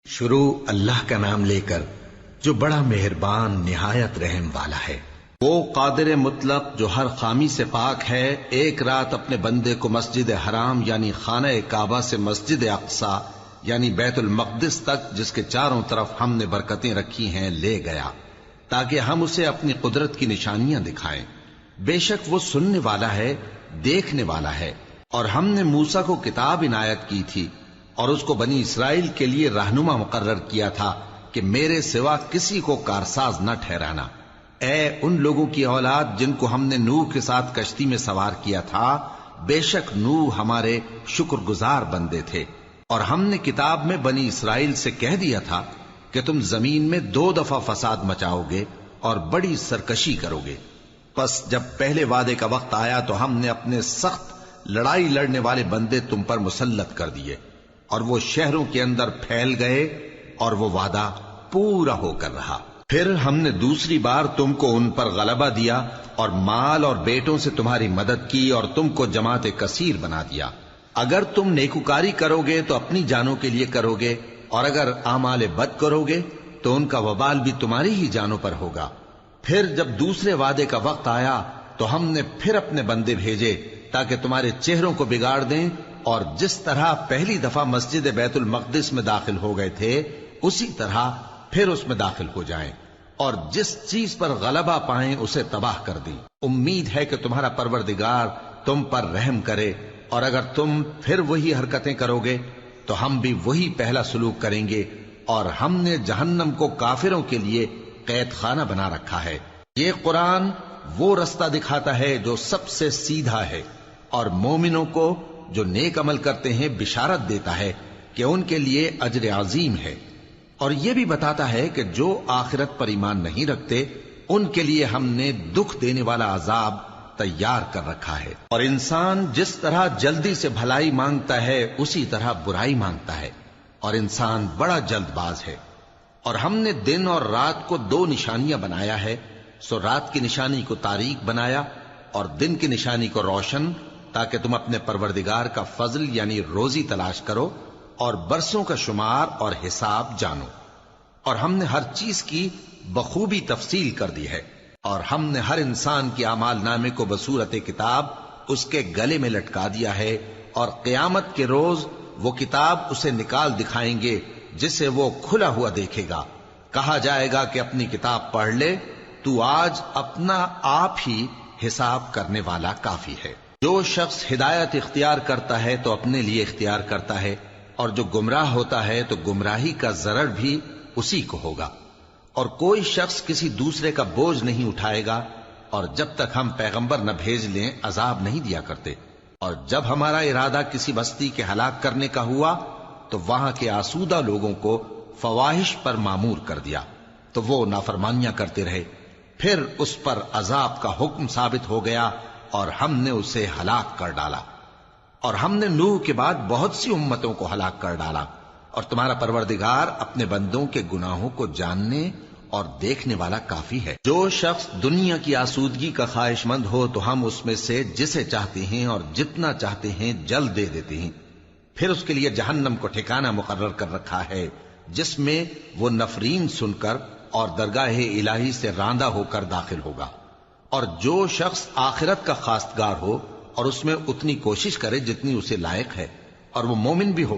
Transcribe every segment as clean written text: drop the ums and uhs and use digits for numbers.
شروع اللہ کا نام لے کر جو بڑا مہربان نہایت رحم والا ہے۔ وہ قادر مطلق جو ہر خامی سے پاک ہے، ایک رات اپنے بندے کو مسجد حرام یعنی خانہ کعبہ سے مسجد اقصی یعنی بیت المقدس تک، جس کے چاروں طرف ہم نے برکتیں رکھی ہیں، لے گیا تاکہ ہم اسے اپنی قدرت کی نشانیاں دکھائیں۔ بے شک وہ سننے والا ہے، دیکھنے والا ہے۔ اور ہم نے موسیٰ کو کتاب عنایت کی تھی اور اس کو بنی اسرائیل کے لیے رہنما مقرر کیا تھا کہ میرے سوا کسی کو کارساز نہ ٹھہرانا۔ اے ان لوگوں کی اولاد جن کو ہم نے نوح کے ساتھ کشتی میں سوار کیا تھا، بے شک نوح ہمارے شکر گزار بندے تھے۔ اور ہم نے کتاب میں بنی اسرائیل سے کہہ دیا تھا کہ تم زمین میں 2 دفعہ فساد مچاؤ گے اور بڑی سرکشی کرو گے۔ پس جب پہلے وعدے کا وقت آیا تو ہم نے اپنے سخت لڑائی لڑنے والے بندے تم پر مسلط کر دیے، اور وہ شہروں کے اندر پھیل گئے، اور وہ وعدہ پورا ہو کر رہا۔ پھر ہم نے دوسری بار تم کو ان پر غلبہ دیا اور مال اور بیٹوں سے تمہاری مدد کی اور تم کو جماعت کثیر بنا دیا۔ اگر تم نیکوکاری کرو گے تو اپنی جانوں کے لیے کرو گے، اور اگر اعمال بد کرو گے تو ان کا وبال بھی تمہاری ہی جانوں پر ہوگا۔ پھر جب دوسرے وعدے کا وقت آیا تو ہم نے پھر اپنے بندے بھیجے تاکہ تمہارے چہروں کو بگاڑ دیں، اور جس طرح پہلی دفعہ مسجد بیت المقدس میں داخل ہو گئے تھے اسی طرح پھر اس میں داخل ہو جائیں، اور جس چیز پر غلبہ پائیں اسے تباہ کر دیں۔ امید ہے کہ تمہارا پروردگار تم پر رحم کرے، اور اگر تم پھر وہی حرکتیں کرو گے تو ہم بھی وہی پہلا سلوک کریں گے، اور ہم نے جہنم کو کافروں کے لیے قید خانہ بنا رکھا ہے۔ یہ قرآن وہ رستہ دکھاتا ہے جو سب سے سیدھا ہے، اور مومنوں کو جو نیک عمل کرتے ہیں بشارت دیتا ہے کہ ان کے لیے اجر عظیم ہے، اور یہ بھی بتاتا ہے کہ جو آخرت پر ایمان نہیں رکھتے ان کے لیے ہم نے دکھ دینے والا عذاب تیار کر رکھا ہے۔ اور انسان جس طرح جلدی سے بھلائی مانگتا ہے اسی طرح برائی مانگتا ہے، اور انسان بڑا جلد باز ہے۔ اور ہم نے دن اور رات کو 2 نشانیاں بنایا ہے، سو رات کی نشانی کو تاریک بنایا اور دن کی نشانی کو روشن، تاکہ تم اپنے پروردگار کا فضل یعنی روزی تلاش کرو اور برسوں کا شمار اور حساب جانو۔ اور ہم نے ہر چیز کی بخوبی تفصیل کر دی ہے، اور ہم نے ہر انسان کی اعمال نامے کو بصورت کتاب اس کے گلے میں لٹکا دیا ہے، اور قیامت کے روز وہ کتاب اسے نکال دکھائیں گے جسے وہ کھلا ہوا دیکھے گا۔ کہا جائے گا کہ اپنی کتاب پڑھ لے، تو آج اپنا آپ ہی حساب کرنے والا کافی ہے۔ جو شخص ہدایت اختیار کرتا ہے تو اپنے لیے اختیار کرتا ہے، اور جو گمراہ ہوتا ہے تو گمراہی کا ضرر بھی اسی کو ہوگا۔ اور کوئی شخص کسی دوسرے کا بوجھ نہیں اٹھائے گا، اور جب تک ہم پیغمبر نہ بھیج لیں عذاب نہیں دیا کرتے۔ اور جب ہمارا ارادہ کسی بستی کے ہلاک کرنے کا ہوا تو وہاں کے آسودہ لوگوں کو فواحش پر مامور کر دیا، تو وہ نافرمانیاں کرتے رہے۔ پھر اس پر عذاب کا حکم ثابت ہو گیا اور ہم نے اسے ہلاک کر ڈالا۔ اور ہم نے نوح کے بعد بہت سی امتوں کو ہلاک کر ڈالا، اور تمہارا پروردگار اپنے بندوں کے گناہوں کو جاننے اور دیکھنے والا کافی ہے۔ جو شخص دنیا کی آسودگی کا خواہش مند ہو تو ہم اس میں سے جسے چاہتے ہیں اور جتنا چاہتے ہیں جلد دے دیتے ہیں۔ پھر اس کے لیے جہنم کو ٹھکانہ مقرر کر رکھا ہے، جس میں وہ نفرین سن کر اور درگاہ الہی سے راندہ ہو کر داخل ہوگا۔ اور جو شخص آخرت کا خواستگار ہو اور اس میں اتنی کوشش کرے جتنی اسے لائق ہے، اور وہ مومن بھی ہو،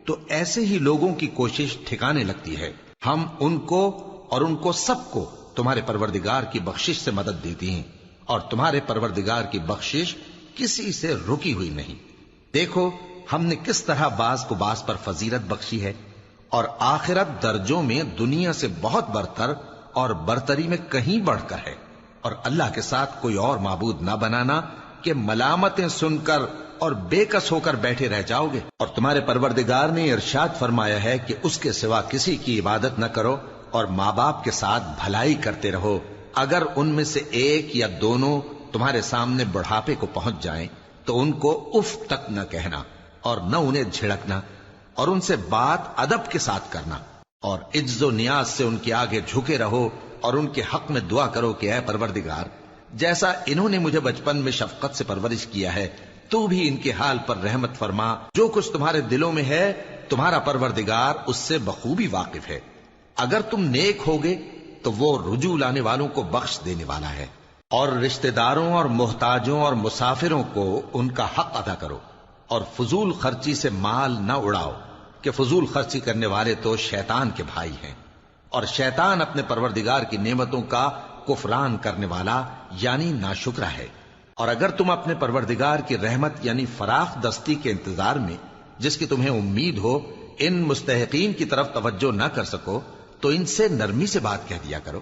تو ایسے ہی لوگوں کی کوشش ٹھکانے لگتی ہے۔ ہم ان کو اور ان کو سب کو تمہارے پروردگار کی بخشش سے مدد دیتی ہیں، اور تمہارے پروردگار کی بخشش کسی سے رکی ہوئی نہیں۔ دیکھو ہم نے کس طرح بعض کو بعض پر فضیلت بخشی ہے، اور آخرت درجوں میں دنیا سے بہت برتر اور برتری میں کہیں بڑھ کر ہے۔ اور اللہ کے ساتھ کوئی اور معبود نہ بنانا کہ ملامتیں سن کر اور بے کس ہو کر بیٹھے رہ جاؤ گے۔ اور تمہارے پروردگار نے ارشاد فرمایا ہے کہ اس کے سوا کسی کی عبادت نہ کرو، اور ماں باپ کے ساتھ بھلائی کرتے رہو۔ اگر ان میں سے ایک یا دونوں تمہارے سامنے بڑھاپے کو پہنچ جائیں تو ان کو اف تک نہ کہنا، اور نہ انہیں جھڑکنا، اور ان سے بات ادب کے ساتھ کرنا، اور عجز و نیاز سے ان کے آگے جھکے رہو، اور ان کے حق میں دعا کرو کہ اے پروردگار، جیسا انہوں نے مجھے بچپن میں شفقت سے پرورش کیا ہے، تو بھی ان کے حال پر رحمت فرما۔ جو کچھ تمہارے دلوں میں ہے تمہارا پروردگار اس سے بخوبی واقف ہے۔ اگر تم نیک ہوگے تو وہ رجوع لانے والوں کو بخش دینے والا ہے۔ اور رشتہ داروں اور محتاجوں اور مسافروں کو ان کا حق ادا کرو، اور فضول خرچی سے مال نہ اڑاؤ، کہ فضول خرچی کرنے والے تو شیطان کے بھائی ہیں، اور شیطان اپنے پروردگار کی نعمتوں کا کفران کرنے والا یعنی ناشکرا ہے۔ اور اگر تم اپنے پروردگار کی رحمت یعنی فراخ دستی کے انتظار میں، جس کی تمہیں امید ہو، ان مستحقین کی طرف توجہ نہ کر سکو تو ان سے نرمی سے بات کہہ دیا کرو،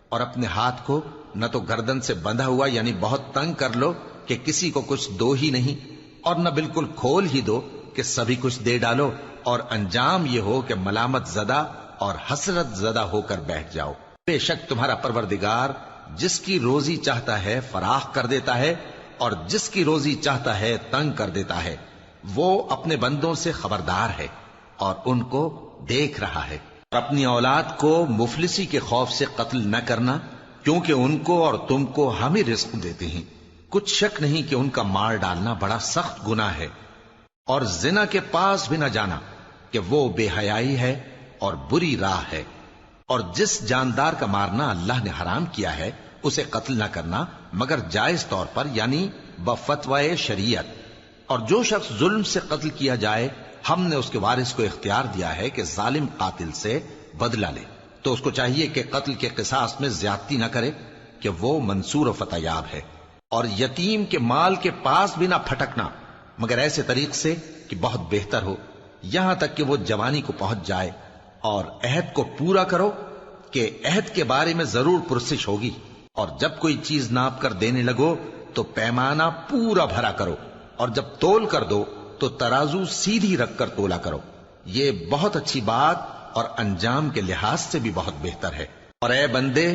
اور اپنے ہاتھ کو نہ تو گردن سے بندھا ہوا یعنی بہت تنگ کر لو کہ کسی کو کچھ دو ہی نہیں، اور نہ بالکل کھول ہی دو کہ سبھی کچھ دے ڈالو، اور انجام یہ ہو کہ ملامت زدہ اور حسرت زدہ ہو کر بیٹھ جاؤ۔ بے شک تمہارا پروردگار جس کی روزی چاہتا ہے فراخ کر دیتا ہے، اور جس کی روزی چاہتا ہے تنگ کر دیتا ہے۔ وہ اپنے بندوں سے خبردار ہے اور ان کو دیکھ رہا ہے۔ اور اپنی اولاد کو مفلسی کے خوف سے قتل نہ کرنا، کیونکہ ان کو اور تم کو ہم ہی رزق دیتے ہیں۔ کچھ شک نہیں کہ ان کا مار ڈالنا بڑا سخت گناہ ہے۔ اور زنا کے پاس بھی نہ جانا، کہ وہ بے حیائی ہے اور بری راہ ہے۔ اور جس جاندار کا مارنا اللہ نے حرام کیا ہے اسے قتل نہ کرنا مگر جائز طور پر یعنی بفتوائے شریعت۔ اور جو شخص ظلم سے قتل کیا جائے، ہم نے اس کے وارث کو اختیار دیا ہے کہ ظالم قاتل سے بدلہ لے، تو اس کو چاہیے کہ قتل کے قصاص میں زیادتی نہ کرے، کہ وہ منصور و فتح یاب ہے۔ اور یتیم کے مال کے پاس بھی نہ پھٹکنا مگر ایسے طریق سے کہ بہت بہتر ہو، یہاں تک کہ وہ جوانی کو پہنچ جائے۔ اور عہد کو پورا کرو، کہ عہد کے بارے میں ضرور پرسش ہوگی۔ اور جب کوئی چیز ناپ کر دینے لگو تو پیمانہ پورا بھرا کرو، اور جب تول کر دو تو ترازو سیدھی رکھ کر تولا کرو۔ یہ بہت اچھی بات اور انجام کے لحاظ سے بھی بہت بہتر ہے۔ اور اے بندے،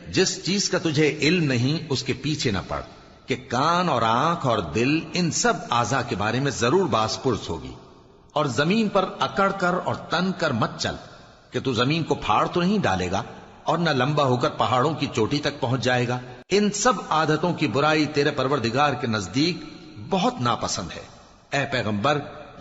جس چیز کا تجھے علم نہیں اس کے پیچھے نہ پڑ، کہ کان اور آنکھ اور دل ان سب اعضاء کے بارے میں ضرور باز پرس ہوگی۔ اور زمین پر اکڑ کر اور تن کر مت چل، کہ تو زمین کو پھاڑ تو نہیں ڈالے گا، اور نہ لمبا ہو کر پہاڑوں کی چوٹی تک پہنچ جائے گا۔ ان سب عادتوں کی برائی تیرے پروردگار کے نزدیک بہت ناپسند ہے۔ اے پیغمبر،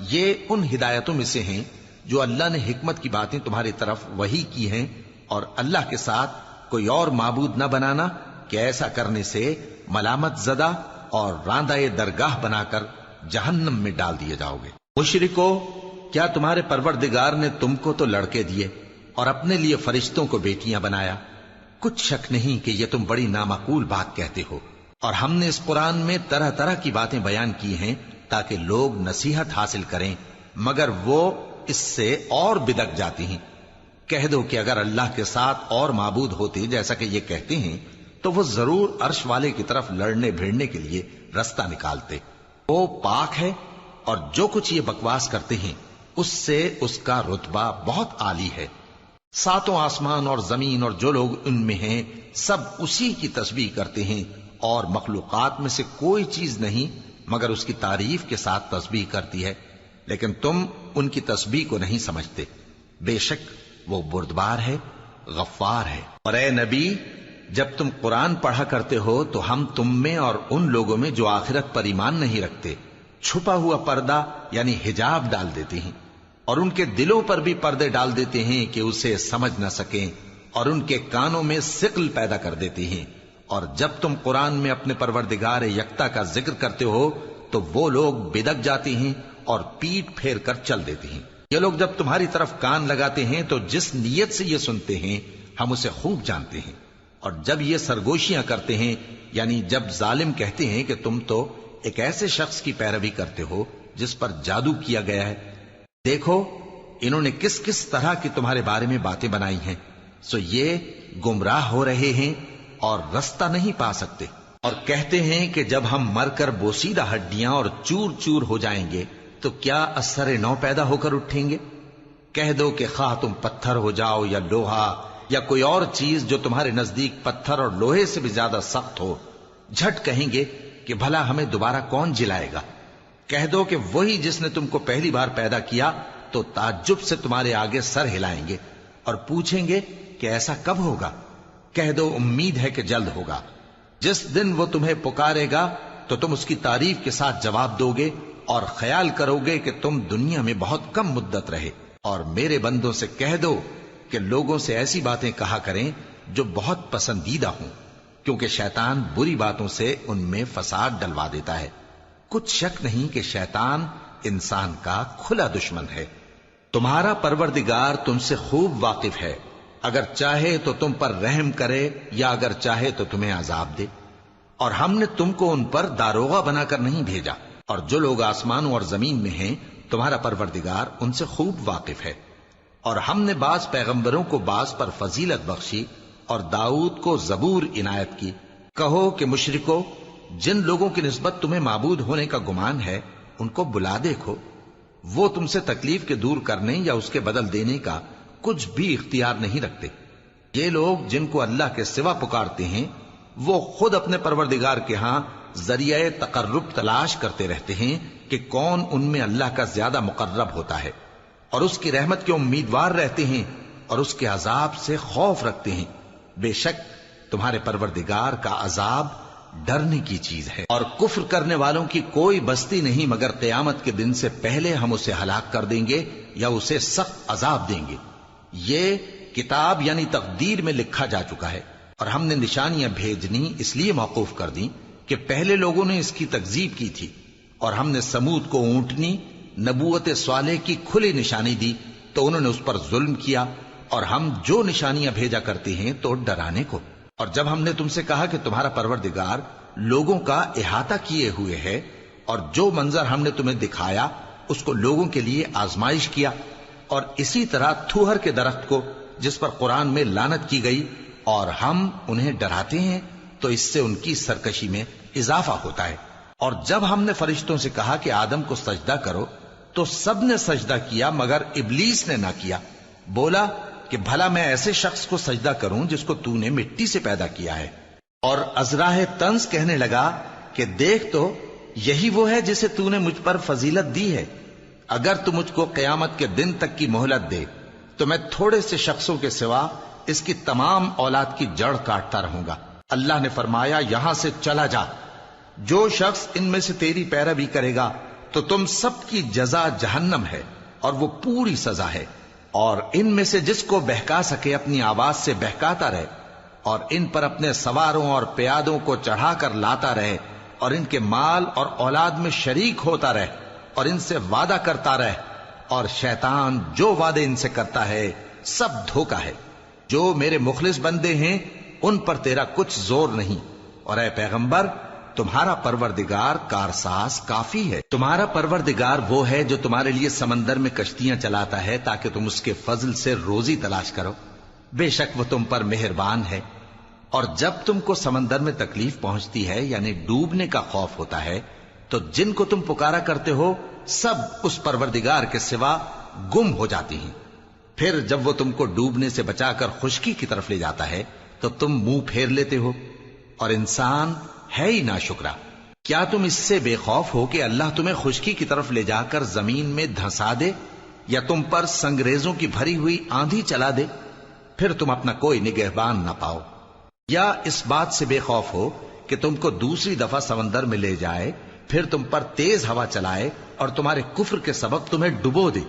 یہ ان ہدایتوں میں سے ہیں جو اللہ نے حکمت کی باتیں تمہاری طرف وحی کی ہیں، اور اللہ کے ساتھ کوئی اور معبود نہ بنانا، کہ ایسا کرنے سے ملامت زدہ اور راندہ درگاہ بنا کر جہنم میں ڈال دیے جاؤ گے۔ مشرکو، کیا تمہارے پروردگار نے تم کو تو لڑکے دیے اور اپنے لیے فرشتوں کو بیٹیاں بنایا؟ کچھ شک نہیں کہ یہ تم بڑی نامعقول بات کہتے ہو۔ اور ہم نے اس قرآن میں طرح طرح کی باتیں بیان کی ہیں تاکہ لوگ نصیحت حاصل کریں، مگر وہ اس سے اور بدک جاتی ہیں۔ کہہ دو کہ اگر اللہ کے ساتھ اور معبود ہوتے جیسا کہ یہ کہتے ہیں تو وہ ضرور عرش والے کی طرف لڑنے بھیڑنے کے لیے رستہ نکالتے۔ وہ پاک ہے، اور جو کچھ یہ بکواس کرتے ہیں اس سے اس کا رتبہ بہت عالی ہے۔ ساتوں آسمان اور زمین اور جو لوگ ان میں ہیں سب اسی کی تسبیح کرتے ہیں، اور مخلوقات میں سے کوئی چیز نہیں مگر اس کی تعریف کے ساتھ تسبیح کرتی ہے، لیکن تم ان کی تسبیح کو نہیں سمجھتے۔ بے شک وہ بردبار ہے، غفار ہے۔ اور اے نبی، جب تم قرآن پڑھا کرتے ہو تو ہم تم میں اور ان لوگوں میں جو آخرت پر ایمان نہیں رکھتے چھپا ہوا پردہ یعنی حجاب ڈال دیتے ہیں، اور ان کے دلوں پر بھی پردے ڈال دیتے ہیں کہ اسے سمجھ نہ سکیں، اور ان کے کانوں میں ثقل پیدا کر دیتے ہیں۔ اور جب تم قرآن میں اپنے پروردگار یکتا کا ذکر کرتے ہو تو وہ لوگ بدک جاتے ہیں اور پیٹ پھیر کر چل دیتے ہیں۔ یہ لوگ جب تمہاری طرف کان لگاتے ہیں تو جس نیت سے یہ سنتے ہیں ہم اسے خوب جانتے ہیں، اور جب یہ سرگوشیاں کرتے ہیں یعنی جب ظالم کہتے ہیں کہ تم تو ایک ایسے شخص کی پیروی کرتے ہو جس پر جادو کیا گیا ہے، دیکھو انہوں نے کس کس طرح کی تمہارے بارے میں باتیں بنائی ہیں، سو یہ گمراہ ہو رہے ہیں اور رستہ نہیں پا سکتے۔ اور کہتے ہیں کہ جب ہم مر کر بوسیدہ ہڈیاں اور چور چور ہو جائیں گے تو کیا اثر نو پیدا ہو کر اٹھیں گے؟ کہہ دو کہ خواہ تم پتھر ہو جاؤ یا لوہا یا کوئی اور چیز جو تمہارے نزدیک پتھر اور لوہے سے بھی زیادہ سخت ہو، جھٹ کہیں گے کہ بھلا ہمیں دوبارہ کون جلائے گا؟ کہہ دو کہ وہی جس نے تم کو پہلی بار پیدا کیا تو تعجب سے تمہارے آگے سر ہلائیں گے اور پوچھیں گے کہ ایسا کب ہوگا؟ کہہ دو امید ہے کہ جلد ہوگا۔ جس دن وہ تمہیں پکارے گا تو تم اس کی تعریف کے ساتھ جواب دو گے اور خیال کرو گے کہ تم دنیا میں بہت کم مدت رہے۔ اور میرے بندوں سے کہہ دو کہ لوگوں سے ایسی باتیں کہا کریں جو بہت پسندیدہ ہوں، کیونکہ شیطان بری باتوں سے ان میں فساد ڈلوا دیتا ہے۔ کچھ شک نہیں کہ شیطان انسان کا کھلا دشمن ہے۔ تمہارا پروردگار تم سے خوب واقف ہے، اگر چاہے تو تم پر رحم کرے یا اگر چاہے تو تمہیں عذاب دے۔ اور ہم نے تم کو ان پر داروغہ بنا کر نہیں بھیجا، اور جو لوگ آسمانوں اور زمین میں ہیں تمہارا پروردگار ان سے خوب واقف ہے۔ اور ہم نے بعض پیغمبروں کو بعض پر فضیلت بخشی اور داؤد کو زبور عنایت کی۔ کہو کہ مشرکو، جن لوگوں کی نسبت تمہیں معبود ہونے کا گمان ہے ان کو بلا دیکھو، وہ تم سے تکلیف کے دور کرنے یا اس کے بدل دینے کا کچھ بھی اختیار نہیں رکھتے۔ یہ لوگ جن کو اللہ کے سوا پکارتے ہیں وہ خود اپنے پروردگار کے ہاں ذریعہ تقرب تلاش کرتے رہتے ہیں کہ کون ان میں اللہ کا زیادہ مقرب ہوتا ہے، اور اس کی رحمت کے امیدوار رہتے ہیں اور اس کے عذاب سے خوف رکھتے ہیں۔ بے شک تمہارے پروردگار کا عذاب ڈرنے کی چیز ہے، اور کفر کرنے والوں کی کوئی بستی نہیں مگر قیامت کے دن سے پہلے ہم اسے ہلاک کر دیں گے یا اسے سخت عذاب دیں گے۔ یہ کتاب یعنی تقدیر میں لکھا جا چکا ہے، اور ہم نے نشانیاں بھیجنی اس لیے موقوف کر دیں کہ پہلے لوگوں نے اس کی تکذیب کی تھی، اور ہم نے سمود کو اونٹنی نبوت صالح کی کھلی نشانی دی تو انہوں نے اس پر ظلم کیا، اور ہم جو نشانیاں بھیجا کرتے ہیں تو ڈرانے کو۔ اور جب ہم نے تم سے کہا کہ تمہارا پروردگار لوگوں کا احاطہ کیے ہوئے ہے، اور جو منظر ہم نے تمہیں دکھایا اس کو لوگوں کے لیے آزمائش کیا، اور اسی طرح تھوہر کے درخت کو جس پر قرآن میں لعنت کی گئی، اور ہم انہیں ڈراتے ہیں تو اس سے ان کی سرکشی میں اضافہ ہوتا ہے۔ اور جب ہم نے فرشتوں سے کہا کہ آدم کو سجدہ کرو تو سب نے سجدہ کیا مگر ابلیس نے نہ کیا، بولا کہ بھلا میں ایسے شخص کو سجدہ کروں جس کو تو نے مٹی سے پیدا کیا ہے۔ اور ازراہ طنز کہنے لگا کہ دیکھ تو یہی وہ ہے جسے تو نے مجھ پر فضیلت دی ہے، اگر تو مجھ کو قیامت کے دن تک کی مہلت دے تو میں تھوڑے سے شخصوں کے سوا اس کی تمام اولاد کی جڑ کاٹتا رہوں گا۔ اللہ نے فرمایا یہاں سے چلا جا، جو شخص ان میں سے تیری پیروی کرے گا تو تم سب کی جزا جہنم ہے، اور وہ پوری سزا ہے۔ اور ان میں سے جس کو بہکا سکے اپنی آواز سے بہکاتا رہے، اور ان پر اپنے سواروں اور پیادوں کو چڑھا کر لاتا رہے، اور ان کے مال اور اولاد میں شریک ہوتا رہے، اور ان سے وعدہ کرتا رہے، اور شیطان جو وعدے ان سے کرتا ہے سب دھوکہ ہے۔ جو میرے مخلص بندے ہیں ان پر تیرا کچھ زور نہیں، اور اے پیغمبر تمہارا پروردگار کارساز کافی ہے۔ تمہارا پروردگار وہ ہے جو تمہارے لیے سمندر میں کشتیاں چلاتا ہے تاکہ تم اس کے فضل سے روزی تلاش کرو، بے شک وہ تم پر مہربان ہے۔ اور جب تم کو سمندر میں تکلیف پہنچتی ہے یعنی ڈوبنے کا خوف ہوتا ہے تو جن کو تم پکارا کرتے ہو سب اس پروردگار کے سوا گم ہو جاتی ہیں۔ پھر جب وہ تم کو ڈوبنے سے بچا کر خشکی کی طرف لے جاتا ہے تو تم منہ پھیر لیتے ہو، اور انسان ہے ہی ناشکرا۔ کیا تم اس سے بے خوف ہو کہ اللہ تمہیں خشکی کی طرف لے جا کر زمین میں دھنسا دے، یا تم پر سنگریزوں کی بھری ہوئی آندھی چلا دے، پھر تم اپنا کوئی نگہبان نہ پاؤ؟ یا اس بات سے بے خوف ہو کہ تم کو دوسری دفعہ سمندر میں لے جائے، پھر تم پر تیز ہوا چلائے اور تمہارے کفر کے سبب تمہیں ڈبو دے،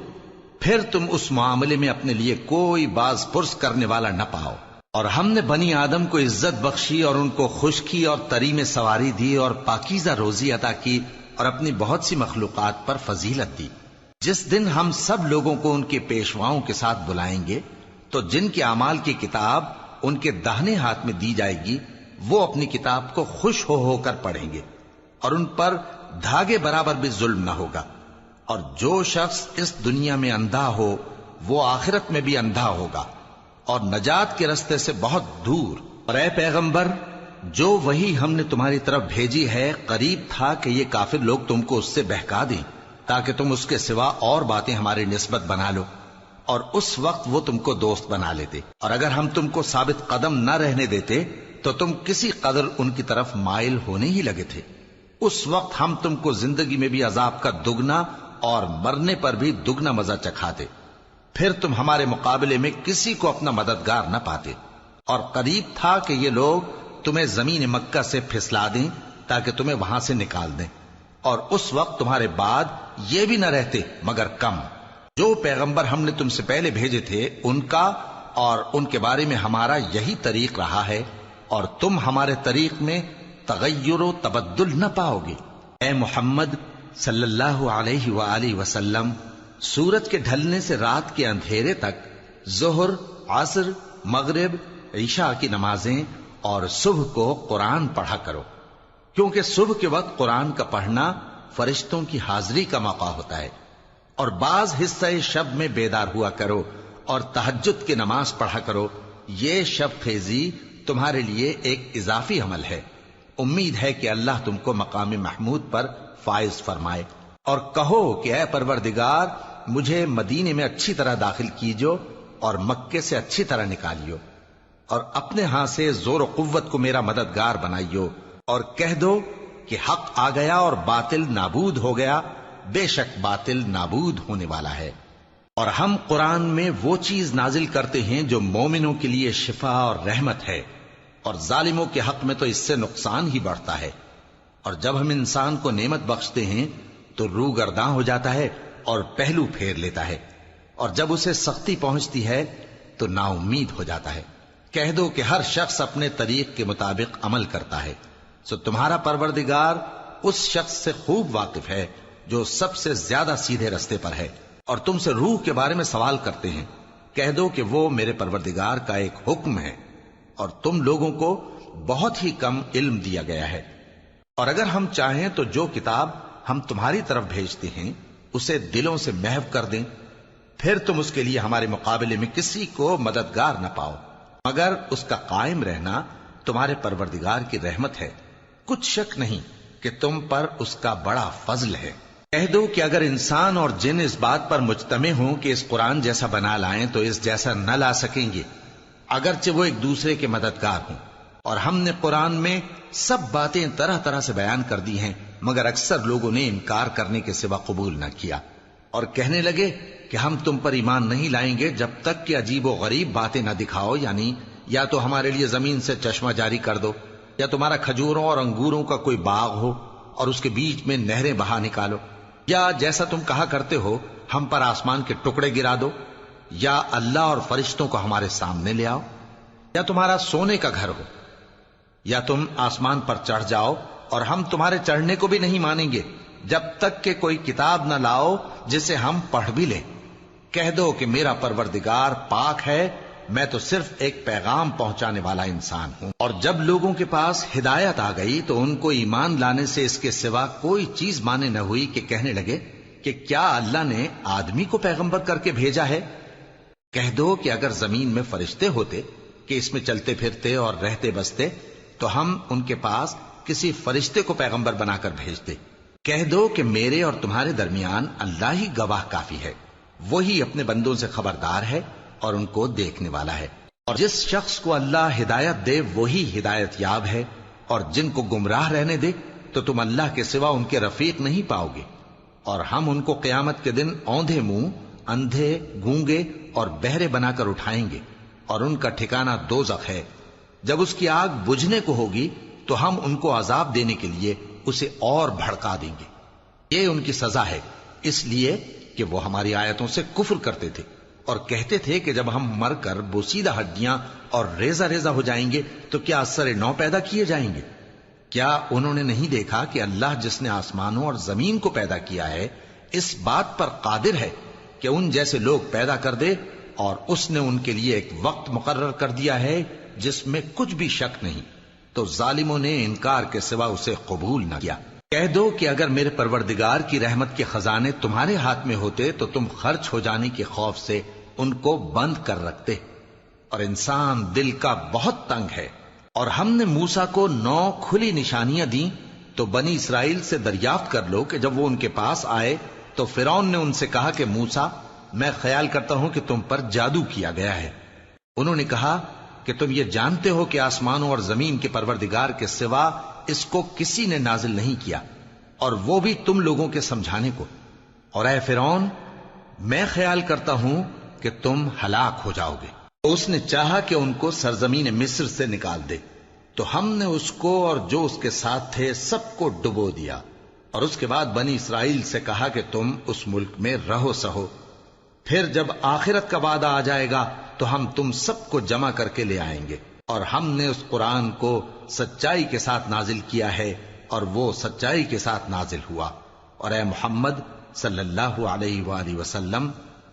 پھر تم اس معاملے میں اپنے لیے کوئی باز پرس کرنے والا نہ پاؤ۔ اور ہم نے بنی آدم کو عزت بخشی اور ان کو خشکی اور تری میں سواری دی اور پاکیزہ روزی عطا کی اور اپنی بہت سی مخلوقات پر فضیلت دی۔ جس دن ہم سب لوگوں کو ان کے پیشواؤں کے ساتھ بلائیں گے تو جن کے اعمال کی کتاب ان کے داہنے ہاتھ میں دی جائے گی وہ اپنی کتاب کو خوش ہو کر پڑھیں گے، اور ان پر دھاگے برابر بھی ظلم نہ ہوگا۔ اور جو شخص اس دنیا میں اندھا ہو وہ آخرت میں بھی اندھا ہوگا اور نجات کے رستے سے بہت دور۔ اور اے پیغمبر جو وہی ہم نے تمہاری طرف بھیجی ہے قریب تھا کہ یہ کافر لوگ تم کو اس سے بہکا دیں تاکہ تم اس کے سوا اور باتیں ہماری نسبت بنا لو، اور اس وقت وہ تم کو دوست بنا لیتے۔ اور اگر ہم تم کو ثابت قدم نہ رہنے دیتے تو تم کسی قدر ان کی طرف مائل ہونے ہی لگے تھے۔ اس وقت ہم تم کو زندگی میں بھی عذاب کا دگنا اور مرنے پر بھی دگنا مزہ چکھاتے، پھر تم ہمارے مقابلے میں کسی کو اپنا مددگار نہ پاتے۔ اور قریب تھا کہ یہ لوگ تمہیں زمین مکہ سے پھسلا دیں تاکہ تمہیں وہاں سے نکال دیں، اور اس وقت تمہارے بعد یہ بھی نہ رہتے مگر کم۔ جو پیغمبر ہم نے تم سے پہلے بھیجے تھے ان کا اور ان کے بارے میں ہمارا یہی طریق رہا ہے، اور تم ہمارے طریق میں تغیر و تبدل نہ پاؤ گے۔ اے محمد صلی اللہ علیہ وآلہ وسلم، سورج کے ڈھلنے سے رات کے اندھیرے تک ظہر، عصر، مغرب، عشاء کی نمازیں اور صبح کو قرآن پڑھا کرو، کیونکہ صبح کے وقت قرآن کا پڑھنا فرشتوں کی حاضری کا موقع ہوتا ہے، اور بعض حصہ شب میں بیدار ہوا کرو اور تہجد کی نماز پڑھا کرو۔ یہ شب خیزی تمہارے لیے ایک اضافی عمل ہے۔ امید ہے کہ اللہ تم کو مقام محمود پر فائز فرمائے۔ اور کہو کہ اے پروردگار، مجھے مدینے میں اچھی طرح داخل کیجو اور مکے سے اچھی طرح نکالیو، اور اپنے ہاں سے زور و قوت کو میرا مددگار بنائیو، اور کہہ دو کہ حق آ گیا اور باطل نابود ہو گیا، بے شک باطل نابود ہونے والا ہے۔ اور ہم قرآن میں وہ چیز نازل کرتے ہیں جو مومنوں کے لیے شفا اور رحمت ہے، اور ظالموں کے حق میں تو اس سے نقصان ہی بڑھتا ہے۔ اور جب ہم انسان کو نعمت بخشتے ہیں تو روح گرداں ہو جاتا ہے اور پہلو پھیر لیتا ہے، اور جب اسے سختی پہنچتی ہے تو نا امید ہو جاتا ہے۔ کہہ دو کہ ہر شخص اپنے طریق کے مطابق عمل کرتا ہے، سو تمہارا پروردگار اس شخص سے خوب واقف ہے جو سب سے زیادہ سیدھے رستے پر ہے۔ اور تم سے روح کے بارے میں سوال کرتے ہیں، کہہ دو کہ وہ میرے پروردگار کا ایک حکم ہے، اور تم لوگوں کو بہت ہی کم علم دیا گیا ہے۔ اور اگر ہم چاہیں تو جو کتاب ہم تمہاری طرف بھیجتے ہیں اسے دلوں سے محو کر دیں، پھر تم اس کے لیے ہمارے مقابلے میں کسی کو مددگار نہ پاؤ، مگر اس کا قائم رہنا تمہارے پروردگار کی رحمت ہے، کچھ شک نہیں کہ تم پر اس کا بڑا فضل ہے۔ کہہ دو کہ اگر انسان اور جن اس بات پر مجتمع ہوں کہ اس قرآن جیسا بنا لائیں تو اس جیسا نہ لا سکیں گے، اگرچہ وہ ایک دوسرے کے مددگار ہوں۔ اور ہم نے قرآن میں سب باتیں طرح طرح سے بیان کر دی ہیں، مگر اکثر لوگوں نے انکار کرنے کے سوا قبول نہ کیا، اور کہنے لگے کہ ہم تم پر ایمان نہیں لائیں گے جب تک کہ عجیب و غریب باتیں نہ دکھاؤ، یعنی یا تو ہمارے لیے زمین سے چشمہ جاری کر دو، یا تمہارا کھجوروں اور انگوروں کا کوئی باغ ہو اور اس کے بیچ میں نہریں بہا نکالو، یا جیسا تم کہا کرتے ہو ہم پر آسمان کے ٹکڑے گرا دو، یا اللہ اور فرشتوں کو ہمارے سامنے لے آؤ، یا تمہارا سونے کا گھر ہو، یا تم آسمان پر چڑھ جاؤ، اور ہم تمہارے چڑھنے کو بھی نہیں مانیں گے جب تک کہ کوئی کتاب نہ لاؤ جسے ہم پڑھ بھی لیں۔ کہہ دو کہ میرا پروردگار پاک ہے، میں تو صرف ایک پیغام پہنچانے والا انسان ہوں۔ اور جب لوگوں کے پاس ہدایت آ گئی تو ان کو ایمان لانے سے اس کے سوا کوئی چیز مانے نہ ہوئی کہ کہنے لگے کہ کیا اللہ نے آدمی کو پیغمبر کر کے بھیجا ہے؟ کہہ دو کہ اگر زمین میں فرشتے ہوتے کہ اس میں چلتے پھرتے اور رہتے بستے تو ہم ان کے پاس کسی فرشتے کو پیغمبر بنا کر بھیجتے۔ کہہ دو کہ میرے اور تمہارے درمیان اللہ ہی گواہ کافی ہے، وہی اپنے بندوں سے خبردار ہے اور ان کو دیکھنے والا ہے۔ اور جس شخص کو اللہ ہدایت دے وہی ہدایت یاب ہے، اور جن کو گمراہ رہنے دے تو تم اللہ کے سوا ان کے رفیق نہیں پاؤ گے۔ اور ہم ان کو قیامت کے دن اوندھے منہ، اندھے، گونگے اور بہرے بنا کر اٹھائیں گے، اور ان کا ٹھکانہ دوزخ ہے۔ جب اس کی آگ بجھنے کو ہوگی تو ہم ان کو عذاب دینے کے لیے اسے اور بھڑکا دیں گے۔ یہ ان کی سزا ہے، اس لیے کہ وہ ہماری آیتوں سے کفر کرتے تھے اور کہتے تھے کہ جب ہم مر کر بوسیدہ ہڈیاں اور ریزہ ریزہ ہو جائیں گے تو کیا اثر نو پیدا کیے جائیں گے؟ کیا انہوں نے نہیں دیکھا کہ اللہ جس نے آسمانوں اور زمین کو پیدا کیا ہے اس بات پر قادر ہے کہ ان جیسے لوگ پیدا کر دے، اور اس نے ان کے لیے ایک وقت مقرر کر دیا ہے جس میں کچھ بھی شک نہیں، تو ظالموں نے انکار کے سوا اسے قبول نہ کیا۔ کہہ دو کہ اگر میرے پروردگار کی رحمت کے خزانے تمہارے ہاتھ میں ہوتے تو تم خرچ ہو جانے کے خوف سے ان کو بند کر رکھتے، اور انسان دل کا بہت تنگ ہے۔ اور ہم نے موسیٰ کو 9 کھلی نشانیاں دیں تو بنی اسرائیل سے دریافت کر لو کہ جب وہ ان کے پاس آئے تو فرعون نے ان سے کہا کہ موسیٰ، میں خیال کرتا ہوں کہ تم پر جادو کیا گیا ہے۔ انہوں نے کہا کہ تم یہ جانتے ہو کہ آسمانوں اور زمین کے پروردگار کے سوا اس کو کسی نے نازل نہیں کیا، اور وہ بھی تم لوگوں کے سمجھانے کو۔ اور اے فرعون، میں خیال کرتا ہوں کہ تم ہلاک ہو جاؤ گے۔ تو اس نے چاہا کہ ان کو سرزمین مصر سے نکال دے، تو ہم نے اس کو اور جو اس کے ساتھ تھے سب کو ڈبو دیا، اور اس کے بعد بنی اسرائیل سے کہا کہ تم اس ملک میں رہو سہو، پھر جب آخرت کا وعدہ آ جائے گا تو ہم تم سب کو جمع کر کے لے آئیں گے، اور ہم نے اس قرآن کو سچائی کے ساتھ نازل کیا ہے اور وہ سچائی کے ساتھ نازل ہوا۔ اور اے محمد صلی اللہ علیہ وآلہ وسلم،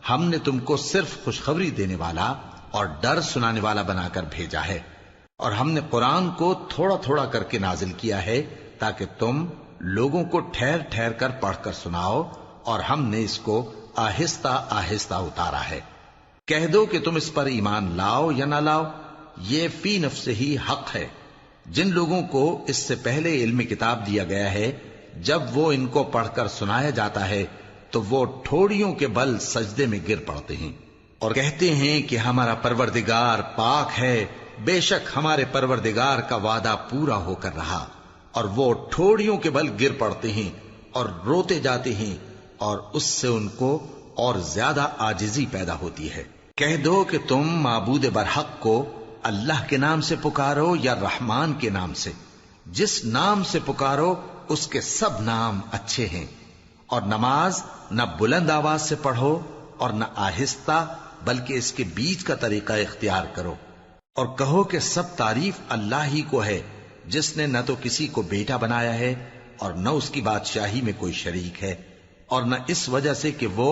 ہم نے تم کو صرف خوشخبری دینے والا اور ڈر سنانے والا بنا کر بھیجا ہے، اور ہم نے قرآن کو تھوڑا تھوڑا کر کے نازل کیا ہے تاکہ تم لوگوں کو ٹھہر ٹھہر کر پڑھ کر سناؤ، اور ہم نے اس کو آہستہ آہستہ اتارا ہے۔ کہہ دو کہ تم اس پر ایمان لاؤ یا نہ لاؤ، یہ فی نفس ہی حق ہے۔ جن لوگوں کو اس سے پہلے علم کتاب دیا گیا ہے، جب وہ ان کو پڑھ کر سنایا جاتا ہے تو وہ ٹھوڑیوں کے بل سجدے میں گر پڑتے ہیں اور کہتے ہیں کہ ہمارا پروردگار پاک ہے، بے شک ہمارے پروردگار کا وعدہ پورا ہو کر رہا، اور وہ ٹھوڑیوں کے بل گر پڑتے ہیں اور روتے جاتے ہیں، اور اس سے ان کو اور زیادہ عاجزی پیدا ہوتی ہے۔ کہہ دو کہ تم معبود برحق کو اللہ کے نام سے پکارو یا رحمان کے نام سے، جس نام سے پکارو اس کے سب نام اچھے ہیں، اور نماز نہ بلند آواز سے پڑھو اور نہ آہستہ، بلکہ اس کے بیچ کا طریقہ اختیار کرو، اور کہو کہ سب تعریف اللہ ہی کو ہے، جس نے نہ تو کسی کو بیٹا بنایا ہے اور نہ اس کی بادشاہی میں کوئی شریک ہے، اور نہ اس وجہ سے کہ وہ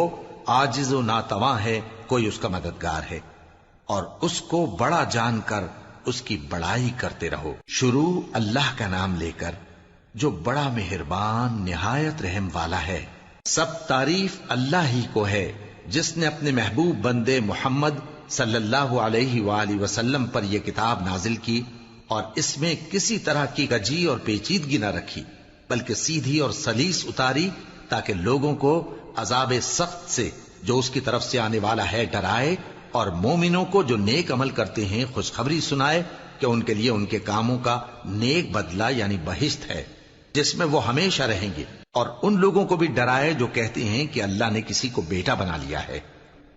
عاجز و ناتواں ہے کوئی اس کا مددگار ہے، اور اس کو بڑا جان کر اس کی بڑائی کرتے رہو۔ شروع اللہ کا نام لے کر جو بڑا مہربان نہایت رحم والا ہے۔ سب تعریف اللہ ہی کو ہے جس نے اپنے محبوب بندے محمد صلی اللہ علیہ وآلہ وسلم پر یہ کتاب نازل کی، اور اس میں کسی طرح کی کجی اور پیچیدگی نہ رکھی، بلکہ سیدھی اور سلیس اتاری تاکہ لوگوں کو عذاب سخت سے جو اس کی طرف سے آنے والا ہے ڈرائے، اور مومنوں کو جو نیک عمل کرتے ہیں خوشخبری سنائے کہ ان کے لیے ان کے کاموں کا نیک بدلہ یعنی بہشت ہے جس میں وہ ہمیشہ رہیں گے، اور ان لوگوں کو بھی ڈرائے جو کہتے ہیں کہ اللہ نے کسی کو بیٹا بنا لیا ہے۔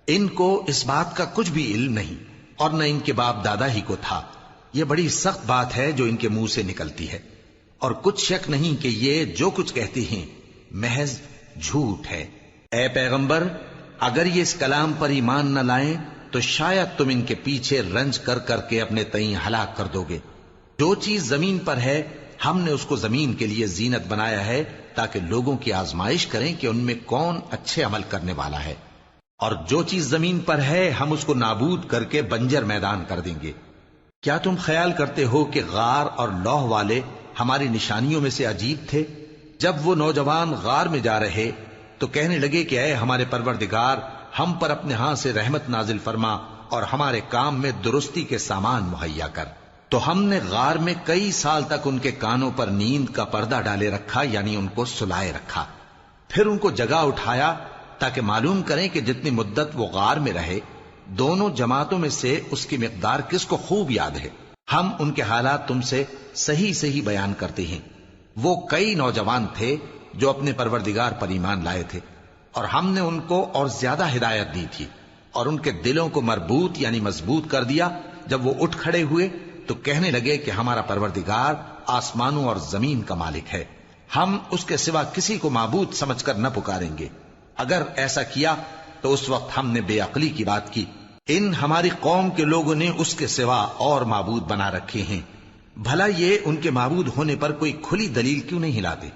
ان کو اس بات کا کچھ بھی علم نہیں، اور نہ ان کے باپ دادا ہی کو تھا۔ یہ بڑی سخت بات ہے جو ان کے منہ سے نکلتی ہے، اور کچھ شک نہیں کہ یہ جو کچھ کہتے ہیں محض جھوٹ ہے۔ اے پیغمبر، اگر یہ اس کلام پر ایمان نہ لائیں تو شاید تم ان کے پیچھے رنج کر کر کے اپنے تئیں ہلاک کر دو گے۔ جو چیز زمین پر ہے ہم نے اس کو زمین کے لیے زینت بنایا ہے تاکہ لوگوں کی آزمائش کریں کہ ان میں کون اچھے عمل کرنے والا ہے، اور جو چیز زمین پر ہے ہم اس کو نابود کر کے بنجر میدان کر دیں گے۔ کیا تم خیال کرتے ہو کہ غار اور لوح والے ہماری نشانیوں میں سے عجیب تھے؟ جب وہ نوجوان غار میں جا رہے تو کہنے لگے کہ اے ہمارے پروردگار، ہم پر اپنے ہاں سے رحمت نازل فرما اور ہمارے کام میں درستی کے سامان مہیا کر۔ تو ہم نے غار میں کئی سال تک ان کے کانوں پر نیند کا پردہ ڈالے رکھا، یعنی ان کو سلائے رکھا، پھر ان کو جگا اٹھایا تاکہ معلوم کریں کہ جتنی مدت وہ غار میں رہے دونوں جماعتوں میں سے اس کی مقدار کس کو خوب یاد ہے۔ ہم ان کے حالات تم سے صحیح صحیح بیان کرتے ہیں۔ وہ کئی نوجوان تھے جو اپنے پروردگار پر ایمان لائے تھے، اور ہم نے ان کو اور زیادہ ہدایت دی تھی، اور ان کے دلوں کو مربوط یعنی مضبوط کر دیا۔ جب وہ اٹھ کھڑے ہوئے تو کہنے لگے کہ ہمارا پروردگار آسمانوں اور زمین کا مالک ہے، ہم اس کے سوا کسی کو معبود سمجھ کر نہ پکاریں گے۔ اگر ایسا کیا تو اس وقت ہم نے بے عقلی کی بات کی۔ ان ہماری قوم کے لوگوں نے اس کے سوا اور معبود بنا رکھے ہیں، بھلا یہ ان کے معبود ہونے پر کوئی کھلی دلیل کیوں نہیں لاتے؟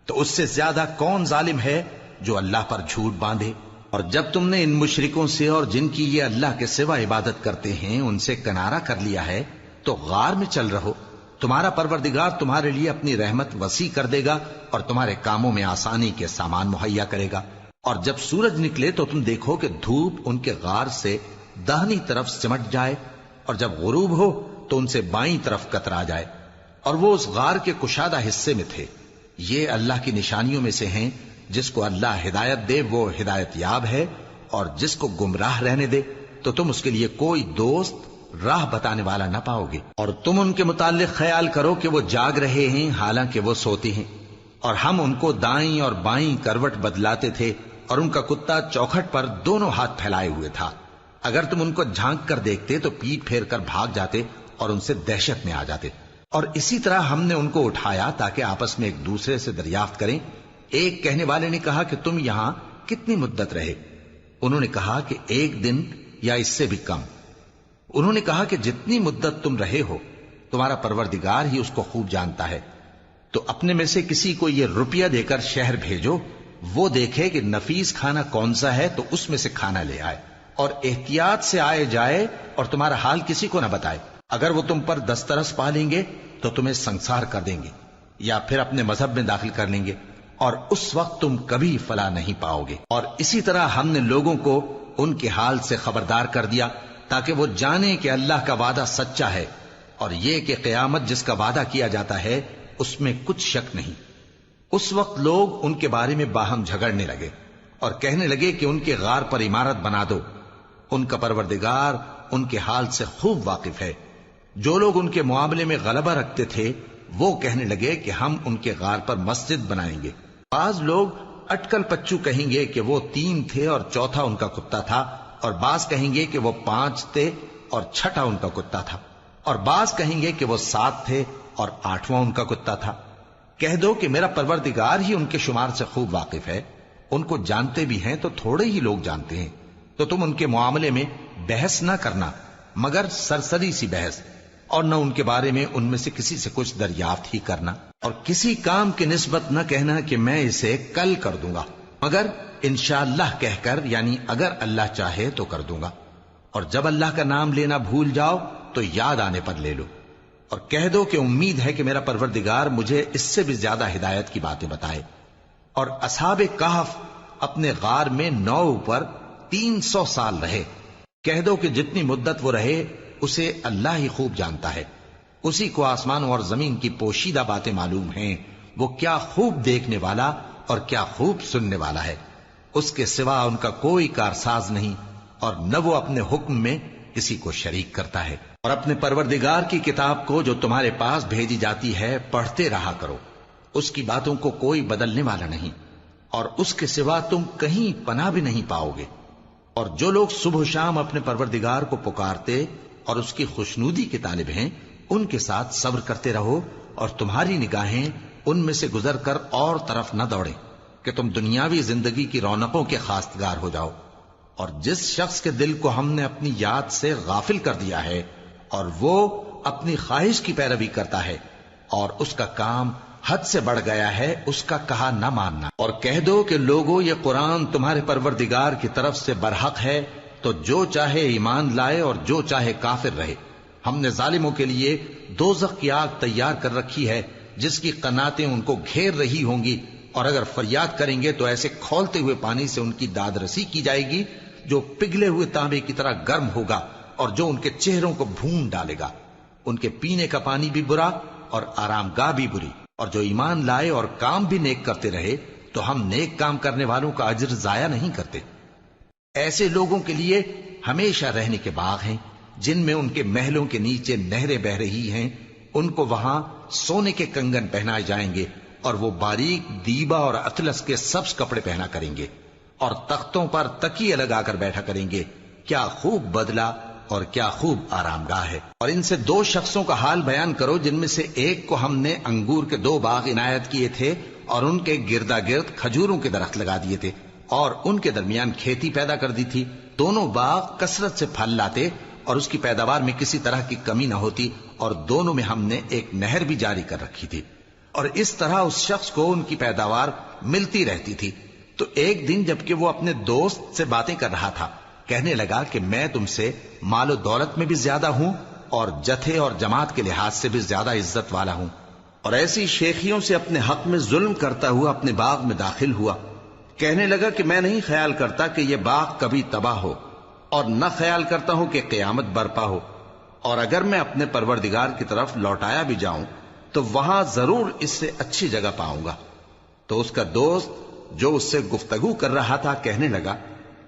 تو اس سے زیادہ کون ظالم ہے جو اللہ پر جھوٹ باندھے؟ اور جب تم نے ان مشرکوں سے اور جن کی یہ اللہ کے سوا عبادت کرتے ہیں ان سے کنارہ کر لیا ہے تو غار میں چل رہو، تمہارا پروردگار تمہارے لیے اپنی رحمت وسیع کر دے گا اور تمہارے کاموں میں آسانی کے سامان مہیا کرے گا۔ اور جب سورج نکلے تو تم دیکھو کہ دھوپ ان کے غار سے داہنی طرف سمٹ جائے، اور جب غروب ہو تو ان سے بائیں طرف کترا جائے، اور وہ اس غار کے کشادہ حصے میں تھے۔ یہ اللہ کی نشانیوں میں سے ہیں، جس کو اللہ ہدایت دے وہ ہدایت یاب ہے، اور جس کو گمراہ رہنے دے تو تم اس کے لیے کوئی دوست راہ بتانے والا نہ پاؤ گے۔ اور تم ان کے متعلق خیال کرو کہ وہ جاگ رہے ہیں حالانکہ وہ سوتے ہیں، اور ہم ان کو دائیں اور بائیں کروٹ بدلاتے تھے، اور ان کا کتا چوکھٹ پر دونوں ہاتھ پھیلائے ہوئے تھا۔ اگر تم ان کو جھانک کر دیکھتے تو پیٹ پھیر کر بھاگ جاتے اور ان سے دہشت میں آ جاتے۔ اور اسی طرح ہم نے ان کو اٹھایا تاکہ آپس میں ایک دوسرے سے دریافت کریں۔ ایک کہنے والے نے کہا کہ تم یہاں کتنی مدت رہے؟ انہوں نے کہا کہ 1 دن یا اس سے بھی کم۔ انہوں نے کہا کہ جتنی مدت تم رہے ہو تمہارا پروردگار ہی اس کو خوب جانتا ہے، تو اپنے میں سے کسی کو یہ روپیہ دے کر شہر بھیجو، وہ دیکھے کہ نفیس کھانا کون سا ہے تو اس میں سے کھانا لے آئے، اور احتیاط سے آئے جائے اور تمہارا حال کسی کو نہ بتائے۔ اگر وہ تم پر دسترس پا لیں گے تو تمہیں سنسار کر دیں گے یا پھر اپنے مذہب میں داخل کر لیں گے، اور اس وقت تم کبھی فلاح نہیں پاؤ گے۔ اور اسی طرح ہم نے لوگوں کو ان کے حال سے خبردار کر دیا تاکہ وہ جانیں کہ اللہ کا وعدہ سچا ہے، اور یہ کہ قیامت جس کا وعدہ کیا جاتا ہے اس میں کچھ شک نہیں۔ اس وقت لوگ ان کے بارے میں باہم جھگڑنے لگے اور کہنے لگے کہ ان کے غار پر عمارت بنا دو۔ ان کا پروردگار ان کے حال سے خوب واقف ہے۔ جو لوگ ان کے معاملے میں غلبہ رکھتے تھے وہ کہنے لگے کہ ہم ان کے غار پر مسجد بنائیں گے۔ بعض لوگ اٹکل پچو کہیں گے کہ وہ 3 تھے اور چوتھا ان کا کتا تھا، اور بعض کہیں گے کہ وہ 5 تھے اور چھٹا ان کا کتا تھا، اور بعض کہیں گے کہ وہ 7 تھے اور 8واں ان کا کتا تھا۔ کہہ دو کہ میرا پروردگار ہی ان کے شمار سے خوب واقف ہے، ان کو جانتے بھی ہیں تو تھوڑے ہی لوگ جانتے ہیں۔ تو تم ان کے معاملے میں بحث نہ کرنا مگر سرسری سی بحث، اور نہ ان کے بارے میں ان میں سے کسی سے کچھ دریافت ہی کرنا، اور کسی کام کی نسبت نہ کہنا کہ میں اسے کل کر دوں گا، مگر انشاءاللہ کہہ کر، یعنی اگر اللہ چاہے تو کر دوں گا۔ اور جب اللہ کا نام لینا بھول جاؤ تو یاد آنے پر لے لو، اور کہہ دو کہ امید ہے کہ میرا پروردگار مجھے اس سے بھی زیادہ ہدایت کی باتیں بتائے۔ اور اصحاب کہف اپنے غار میں 9 پر 300 سال رہے۔ کہہ دو کہ جتنی مدت وہ رہے اسے اللہ ہی خوب جانتا ہے، اسی کو آسمانوں اور زمین کی پوشیدہ باتیں معلوم ہیں، وہ کیا خوب دیکھنے والا اور کیا خوب سننے والا ہے۔ اس کے سوا ان کا کوئی کارساز نہیں، اور نہ وہ اپنے حکم میں کسی کو شریک کرتا ہے۔ اور اپنے پروردگار کی کتاب کو جو تمہارے پاس بھیجی جاتی ہے پڑھتے رہا کرو، اس کی باتوں کو کوئی بدلنے والا نہیں، اور اس کے سوا تم کہیں پناہ بھی نہیں پاؤ گے۔ اور جو لوگ صبح و شام اپنے پروردگار کو پکارتے اور اس کی خوشنودی کے طالب ہیں، ان کے ساتھ صبر کرتے رہو، اور تمہاری نگاہیں ان میں سے گزر کر اور طرف نہ دوڑیں کہ تم دنیاوی زندگی کی رونقوں کے خواستگار ہو جاؤ۔ اور جس شخص کے دل کو ہم نے اپنی یاد سے غافل کر دیا ہے اور وہ اپنی خواہش کی پیروی کرتا ہے اور اس کا کام حد سے بڑھ گیا ہے، اس کا کہا نہ ماننا۔ اور کہہ دو کہ لوگوں یہ قرآن تمہارے پروردگار کی طرف سے برحق ہے، تو جو چاہے ایمان لائے اور جو چاہے کافر رہے۔ ہم نے ظالموں کے لیے دوزخ کی آگ تیار کر رکھی ہے جس کی قناتیں ان کو گھیر رہی ہوں گی، اور اگر فریاد کریں گے تو ایسے کھولتے ہوئے پانی سے ان کی داد رسی کی جائے گی جو پگھلے ہوئے تانبے کی طرح گرم ہوگا، اور جو ان کے چہروں کو بھون ڈالے گا۔ ان کے پینے کا پانی بھی برا اور آرام گاہ بھی بری۔ اور جو ایمان لائے اور کام بھی نیک کرتے رہے تو ہم نیک کام کرنے والوں کا اجر ضائع نہیں کرتے۔ ایسے لوگوں کے لیے ہمیشہ رہنے کے باغ ہیں جن میں ان کے محلوں کے نیچے نہریں بہ رہی ہیں، ان کو وہاں سونے کے کنگن پہنائے جائیں گے، اور وہ باریک دیبا اور اطلس کے سبز کپڑے پہنا کریں گے، اور تختوں پر تکیے لگا کر بیٹھا کریں گے۔ کیا خوب بدلہ اور کیا خوب آرام گاہ ہے۔ اور ان سے 2 شخصوں کا حال بیان کرو جن میں سے ایک کو ہم نے انگور کے 2 باغ عنایت کیے تھے اور ان کے گردا گرد کھجوروں کے درخت لگا دیے تھے اور ان کے درمیان کھیتی پیدا کر دی تھی۔ دونوں باغ کثرت سے پھل لاتے اور اس کی پیداوار میں کسی طرح کی کمی نہ ہوتی، اور دونوں میں ہم نے ایک نہر بھی جاری کر رکھی تھی، اور اس طرح اس شخص کو ان کی پیداوار ملتی رہتی تھی۔ تو ایک دن جبکہ وہ اپنے دوست سے باتیں کر رہا تھا، کہنے لگا کہ میں تم سے مال و دولت میں بھی زیادہ ہوں اور جتھے اور جماعت کے لحاظ سے بھی زیادہ عزت والا ہوں، اور ایسی شیخیوں سے اپنے حق میں ظلم کرتا ہوا اپنے باغ میں داخل ہوا۔ کہنے لگا کہ میں نہیں خیال کرتا کہ یہ باغ کبھی تباہ ہو، اور نہ خیال کرتا ہوں کہ قیامت برپا ہو، اور اگر میں اپنے پروردگار کی طرف لوٹایا بھی جاؤں تو وہاں ضرور اس سے اچھی جگہ پاؤں گا۔ تو اس کا دوست جو اس سے گفتگو کر رہا تھا کہنے لگا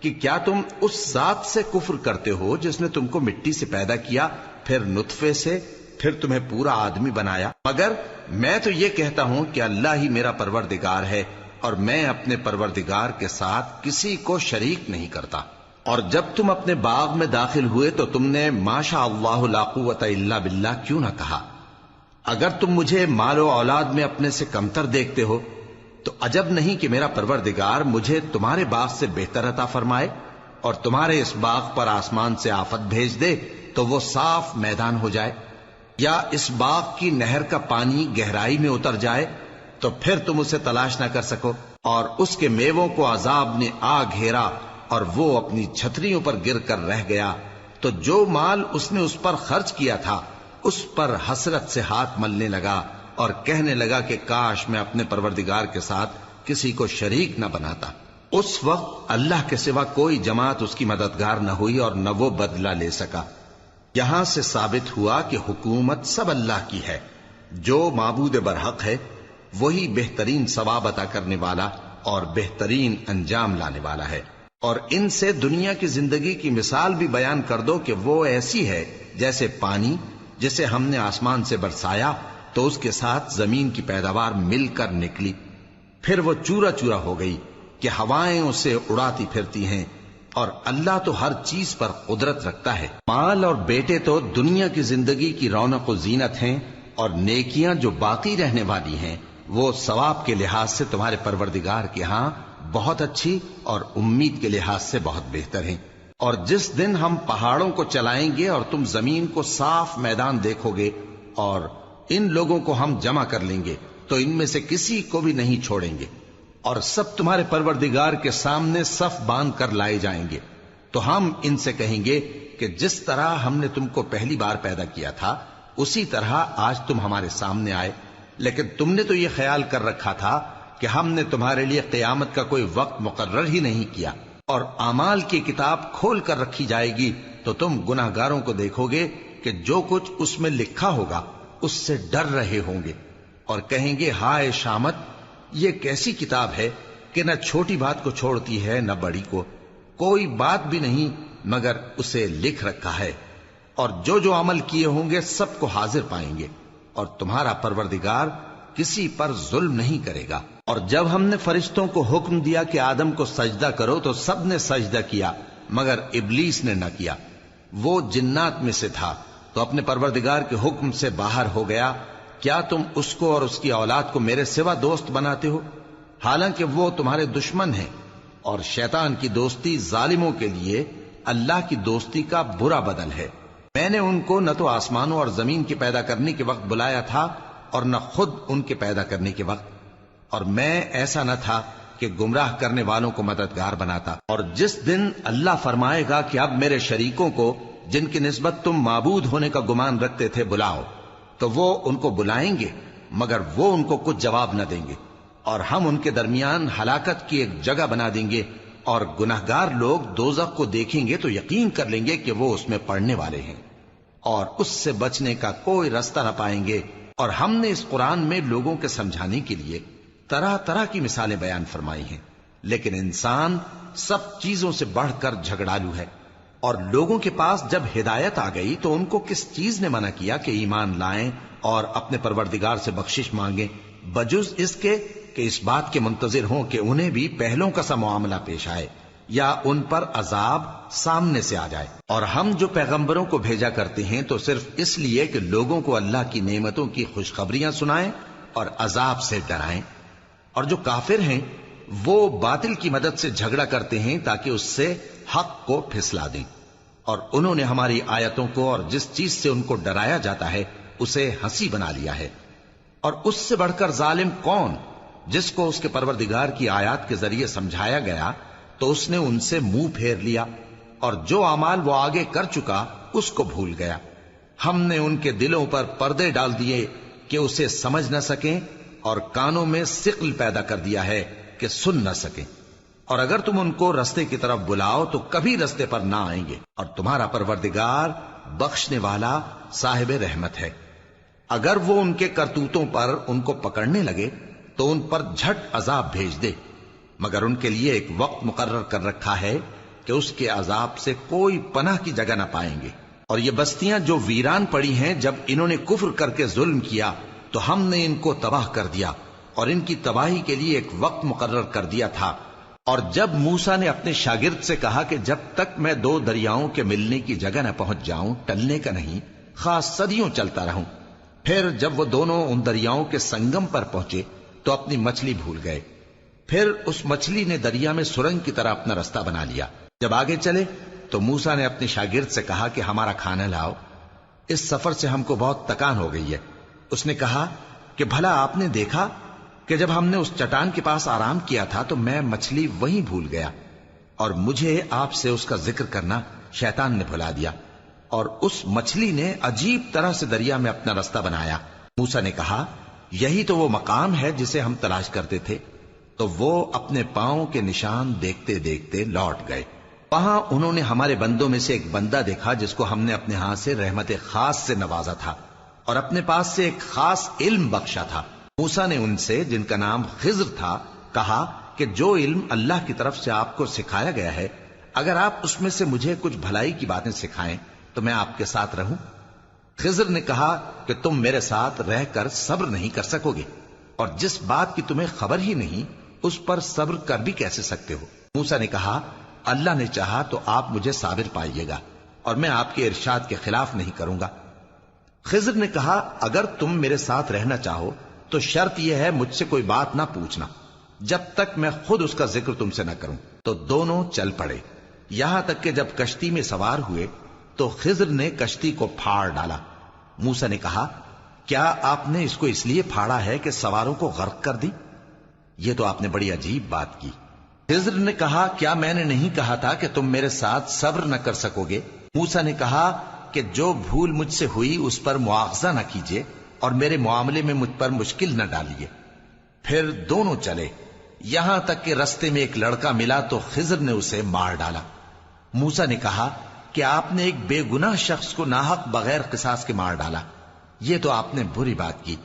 کہ کیا تم اس ذات سے کفر کرتے ہو جس نے تم کو مٹی سے پیدا کیا، پھر نطفے سے، پھر تمہیں پورا آدمی بنایا؟ مگر میں تو یہ کہتا ہوں کہ اللہ ہی میرا پروردگار ہے، اور میں اپنے پروردگار کے ساتھ کسی کو شریک نہیں کرتا۔ اور جب تم اپنے باغ میں داخل ہوئے تو تم نے ما شاء اللہ لا قوت الا باللہ کیوں نہ کہا؟ اگر تم مجھے مال و اولاد میں اپنے سے کمتر دیکھتے ہو تو عجب نہیں کہ میرا پروردگار مجھے تمہارے باغ سے بہتر عطا فرمائے۔ اور تمہارے اس باغ پر آسمان سے آفت بھیج دے تو وہ صاف میدان ہو جائے، یا اس باغ کی نہر کا پانی گہرائی میں اتر جائے تو پھر تم اسے تلاش نہ کر سکو، اور اس کے میووں کو عذاب نے آ گھیرا اور وہ اپنی چھتریوں پر گر کر رہ گیا، تو جو مال اس نے اس پر خرچ کیا تھا اس پر حسرت سے ہاتھ ملنے لگا اور کہنے لگا کہ کاش میں اپنے پروردگار کے ساتھ کسی کو شریک نہ بناتا۔ اس وقت اللہ کے سوا کوئی جماعت اس کی مددگار نہ ہوئی اور نہ وہ بدلہ لے سکا۔ یہاں سے ثابت ہوا کہ حکومت سب اللہ کی ہے، جو معبود برحق ہے وہی بہترین ثواب عطا کرنے والا اور بہترین انجام لانے والا ہے۔ اور ان سے دنیا کی زندگی کی مثال بھی بیان کر دو کہ وہ ایسی ہے جیسے پانی جسے ہم نے آسمان سے برسایا تو اس کے ساتھ زمین کی پیداوار مل کر نکلی، پھر وہ چورا چورا ہو گئی کہ ہوائیں اسے اڑاتی پھرتی ہیں، اور اللہ تو ہر چیز پر قدرت رکھتا ہے۔ مال اور بیٹے تو دنیا کی زندگی کی رونق و زینت ہیں، اور نیکیاں جو باقی رہنے والی ہیں وہ ثواب کے لحاظ سے تمہارے پروردگار کے ہاں بہت اچھی اور امید کے لحاظ سے بہت بہتر ہیں۔ اور جس دن ہم پہاڑوں کو چلائیں گے اور تم زمین کو صاف میدان دیکھو گے اور ان لوگوں کو ہم جمع کر لیں گے تو ان میں سے کسی کو بھی نہیں چھوڑیں گے، اور سب تمہارے پروردگار کے سامنے صف باندھ کر لائے جائیں گے، تو ہم ان سے کہیں گے کہ جس طرح ہم نے تم کو پہلی بار پیدا کیا تھا اسی طرح آج تم ہمارے سامنے آئے، لیکن تم نے تو یہ خیال کر رکھا تھا کہ ہم نے تمہارے لیے قیامت کا کوئی وقت مقرر ہی نہیں کیا، اور اعمال کی کتاب کھول کر رکھی جائے گی تو تم گناہگاروں کو دیکھو گے کہ جو کچھ اس میں لکھا ہوگا اس سے ڈر رہے ہوں گے، اور کہیں گے ہائے شامت، یہ کیسی کتاب ہے کہ نہ چھوٹی بات کو چھوڑتی ہے نہ بڑی کو، کوئی بات بھی نہیں مگر اسے لکھ رکھا ہے، اور جو جو عمل کیے ہوں گے سب کو حاضر پائیں گے، اور تمہارا پروردگار کسی پر ظلم نہیں کرے گا۔ اور جب ہم نے فرشتوں کو حکم دیا کہ آدم کو سجدہ کرو تو سب نے سجدہ کیا مگر ابلیس نے نہ کیا، وہ جنات میں سے تھا تو اپنے پروردگار کے حکم سے باہر ہو گیا۔ کیا تم اس کو اور اس کی اولاد کو میرے سوا دوست بناتے ہو، حالانکہ وہ تمہارے دشمن ہیں، اور شیطان کی دوستی ظالموں کے لیے اللہ کی دوستی کا برا بدل ہے۔ میں نے ان کو نہ تو آسمانوں اور زمین کے پیدا کرنے کے وقت بلایا تھا اور نہ خود ان کے پیدا کرنے کے وقت، اور میں ایسا نہ تھا کہ گمراہ کرنے والوں کو مددگار بناتا۔ اور جس دن اللہ فرمائے گا کہ اب میرے شریکوں کو جن کی نسبت تم معبود ہونے کا گمان رکھتے تھے بلاؤ، تو وہ ان کو بلائیں گے مگر وہ ان کو کچھ جواب نہ دیں گے، اور ہم ان کے درمیان ہلاکت کی ایک جگہ بنا دیں گے، اور گناہگار لوگ دوزخ کو دیکھیں گے تو یقین کر لیں گے کہ وہ اس میں پڑنے والے ہیں، اور اس سے بچنے کا کوئی راستہ نہ پائیں گے۔ اور ہم نے اس قرآن میں لوگوں کے سمجھانے کے لیے طرح طرح کی مثالیں بیان فرمائی ہیں، لیکن انسان سب چیزوں سے بڑھ کر جھگڑالو ہے، اور لوگوں کے پاس جب ہدایت آ گئی تو ان کو کس چیز نے منع کیا کہ ایمان لائیں اور اپنے پروردگار سے بخشش مانگیں، بجز اس کے کہ اس بات کے منتظر ہوں کہ انہیں بھی پہلوں کا سا معاملہ پیش آئے یا ان پر عذاب سامنے سے آ جائے۔ اور ہم جو پیغمبروں کو بھیجا کرتے ہیں تو صرف اس لیے کہ لوگوں کو اللہ کی نعمتوں کی خوشخبریاں سنائیں اور عذاب سے ڈرائیں، اور جو کافر ہیں وہ باطل کی مدد سے جھگڑا کرتے ہیں تاکہ اس سے حق کو پھسلا دیں، اور انہوں نے ہماری آیتوں کو اور جس چیز سے ان کو ڈرایا جاتا ہے اسے ہنسی بنا لیا ہے۔ اور اس سے بڑھ کر ظالم کون، جس کو اس کے پروردگار کی آیات کے ذریعے سمجھایا گیا تو اس نے ان سے منہ پھیر لیا، اور جو اعمال وہ آگے کر چکا اس کو بھول گیا۔ ہم نے ان کے دلوں پر پردے ڈال دیے کہ اسے سمجھ نہ سکیں، اور کانوں میں ثقل پیدا کر دیا ہے کہ سن نہ سکیں، اور اگر تم ان کو رستے کی طرف بلاؤ تو کبھی رستے پر نہ آئیں گے، اور تمہارا پروردگار بخشنے والا صاحب رحمت ہے۔ اگر وہ ان کے کرتوتوں پر ان کو پکڑنے لگے تو ان پر جھٹ عذاب بھیج دے، مگر ان کے لیے ایک وقت مقرر کر رکھا ہے کہ اس کے عذاب سے کوئی پناہ کی جگہ نہ پائیں گے۔ اور یہ بستیاں جو ویران پڑی ہیں، جب انہوں نے کفر کر کے ظلم کیا تو ہم نے ان کو تباہ کر دیا، اور ان کی تباہی کے لیے ایک وقت مقرر کر دیا تھا۔ اور جب موسیٰ نے اپنے شاگرد سے کہا کہ جب تک میں دو دریاؤں کے ملنے کی جگہ نہ پہنچ جاؤں ٹلنے کا نہیں، خاص صدیوں چلتا رہوں، پھر جب وہ دونوں ان دریاؤں کے سنگم پر پہنچے تو اپنی مچھلی بھول گئے، پھر اس مچھلی نے دریا میں سرنگ کی طرح اپنا رستہ بنا لیا، جب آگے چلے تو موسیٰ نے اپنے شاگرد سے کہا کہ ہمارا کھانا لاؤ، اس سفر سے ہم کو بہت تکان ہو گئی ہے۔ اس نے کہا کہ بھلا آپ نے دیکھا کہ جب ہم نے اس چٹان کے پاس آرام کیا تھا تو میں مچھلی وہیں بھول گیا، اور مجھے آپ سے اس کا ذکر کرنا شیطان نے بھلا دیا، اور اس مچھلی نے عجیب طرح سے دریا میں اپنا رستہ بنایا۔ موسیٰ نے کہا یہی تو وہ مقام ہے جسے ہم تلاش کرتے تھے۔ تو وہ اپنے پاؤں کے نشان دیکھتے دیکھتے لوٹ گئے۔ وہاں انہوں نے ہمارے بندوں میں سے ایک بندہ دیکھا جس کو ہم نے اپنے ہاں سے رحمت خاص سے نوازا تھا اور اپنے پاس سے ایک خاص علم بخشا تھا۔ موسیٰ نے ان سے، جن کا نام خضر تھا، کہا کہ جو علم اللہ کی طرف سے آپ کو سکھایا گیا ہے، اگر آپ اس میں سے مجھے کچھ بھلائی کی باتیں سکھائیں تو میں آپ کے ساتھ رہوں۔ خضر نے کہا کہ تم میرے ساتھ رہ کر صبر نہیں کر سکو گے، اور جس بات کی تمہیں خبر ہی نہیں اس پر صبر کر بھی کیسے سکتے ہو؟ موسیٰ نے کہا اللہ نے چاہا تو آپ مجھے صابر پائیے گا، اور میں آپ کے ارشاد کے خلاف نہیں کروں گا۔ خضر نے کہا اگر تم میرے ساتھ رہنا چاہو تو شرط یہ ہے مجھ سے کوئی بات نہ پوچھنا جب تک میں خود اس کا ذکر تم سے نہ کروں۔ تو دونوں چل پڑے، یہاں تک کہ جب کشتی میں سوار ہوئے تو خضر نے کشتی کو پھاڑ ڈالا۔ موسیٰ نے کہا کیا آپ نے اس کو اس لیے پھاڑا ہے کہ سواروں کو غرق کر دی؟ یہ تو آپ نے بڑی عجیب بات کی۔ خضر نے کہا کیا میں نے نہیں کہا تھا کہ تم میرے ساتھ صبر نہ کر سکو گے؟ موسیٰ نے کہا کہ جو بھول مجھ سے ہوئی اس پر مواخذہ نہ کیجیے اور میرے معاملے میں مجھ پر مشکل نہ ڈالیے۔ پھر دونوں چلے، یہاں تک کہ رستے میں ایک لڑکا ملا تو خضر نے اسے مار ڈالا۔ موسیٰ نے کہا کہ آپ نے ایک بے گناہ شخص کو ناحق بغیر قصاص کے مار ڈالا، یہ تو آپ نے بری بات کی۔